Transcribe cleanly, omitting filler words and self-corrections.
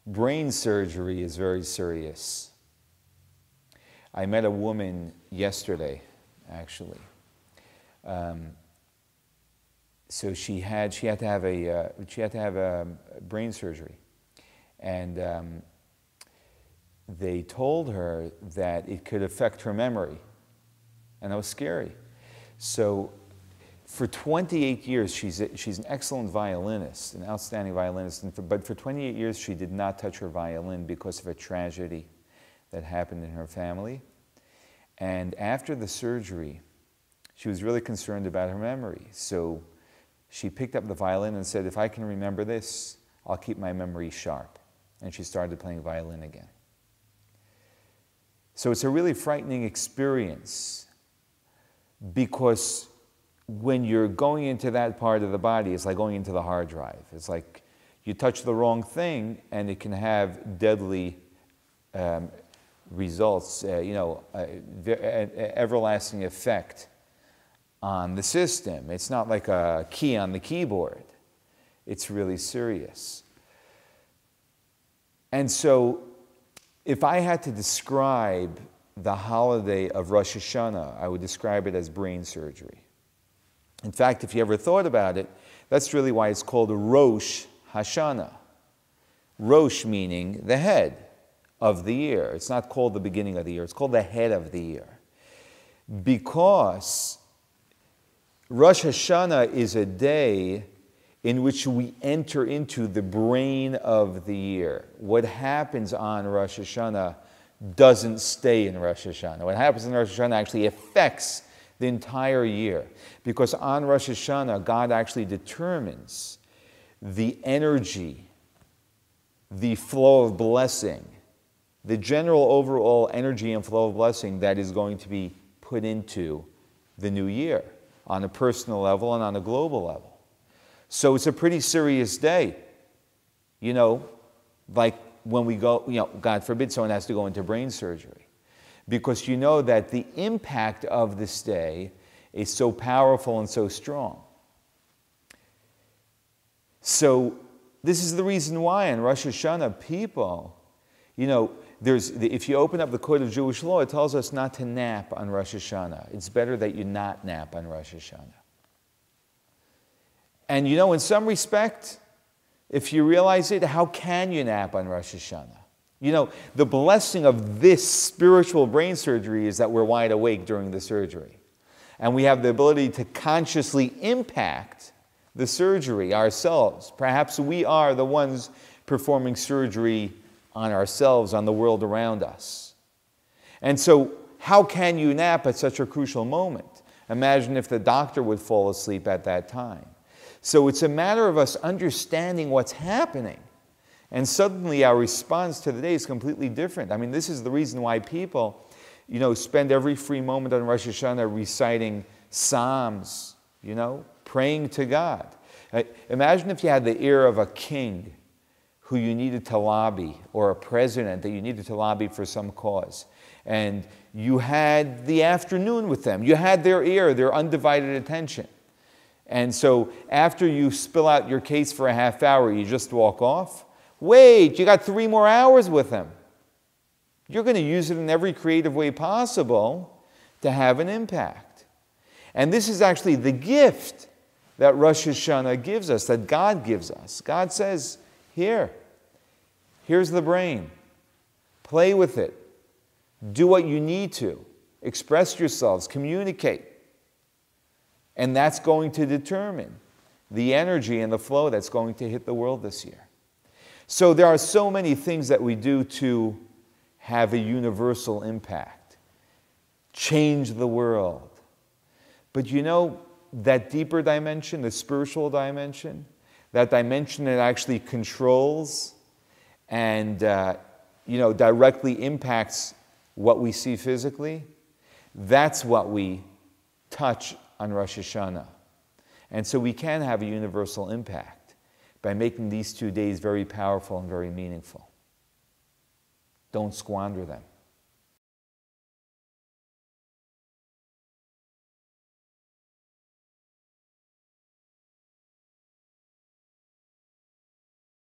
brain surgery is very serious. I met a woman yesterday, actually. So she had to have a brain surgery, and they told her that it could affect her memory, and that was scary. So for 28 years, she's an excellent violinist, an outstanding violinist, but for 28 years she did not touch her violin because of a tragedy that happened in her family. And after the surgery, she was really concerned about her memory. So she picked up the violin and said, if I can remember this, I'll keep my memory sharp. And she started playing violin again. So it's a really frightening experience, because when you're going into that part of the body, it's like going into the hard drive. It's like you touch the wrong thing and it can have deadly results, everlasting effect on the system. It's not like a key on the keyboard. It's really serious. And so if I had to describe the holiday of Rosh Hashanah, I would describe it as brain surgery. In fact, if you ever thought about it, that's really why it's called Rosh Hashanah. Rosh meaning the head of the year. It's not called the beginning of the year. It's called the head of the year. Because Rosh Hashanah is a day in which we enter into the brain of the year. What happens on Rosh Hashanah doesn't stay in Rosh Hashanah. What happens in Rosh Hashanah actually affects the entire year. Because on Rosh Hashanah, God actually determines the energy, the flow of blessing, the general overall energy and flow of blessing that is going to be put into the new year on a personal level and on a global level. So it's a pretty serious day. Like when we go, God forbid someone has to go into brain surgery. Because you know that the impact of this day is so powerful and so strong. So this is the reason why in Rosh Hashanah people, if you open up the Code of Jewish Law, it tells us not to nap on Rosh Hashanah. It's better that you not nap on Rosh Hashanah. And in some respect, if you realize it, how can you nap on Rosh Hashanah? The blessing of this spiritual brain surgery is that we're wide awake during the surgery. And we have the ability to consciously impact the surgery ourselves. Perhaps we are the ones performing surgery on ourselves, on the world around us. And so, how can you nap at such a crucial moment? Imagine if the doctor would fall asleep at that time. So it's a matter of us understanding what's happening. And suddenly our response to the day is completely different. I mean, this is the reason why people, spend every free moment on Rosh Hashanah reciting Psalms, praying to God. Imagine if you had the ear of a king who you needed to lobby, or a president that you needed to lobby for some cause. And you had the afternoon with them. You had their ear, their undivided attention. And so after you spill out your case for a half hour, you just walk off. Wait, you got 3 more hours with them. You're going to use it in every creative way possible to have an impact. And this is actually the gift that Rosh Hashanah gives us, that God gives us. God says, here's the brain. Play with it. Do what you need to. Express yourselves. Communicate. And that's going to determine the energy and the flow that's going to hit the world this year. So there are so many things that we do to have a universal impact, change the world. But that deeper dimension, the spiritual dimension, that dimension that actually controls and directly impacts what we see physically, that's what we touch on Rosh Hashanah. And so we can have a universal impact by making these 2 days very powerful and very meaningful. Don't squander them.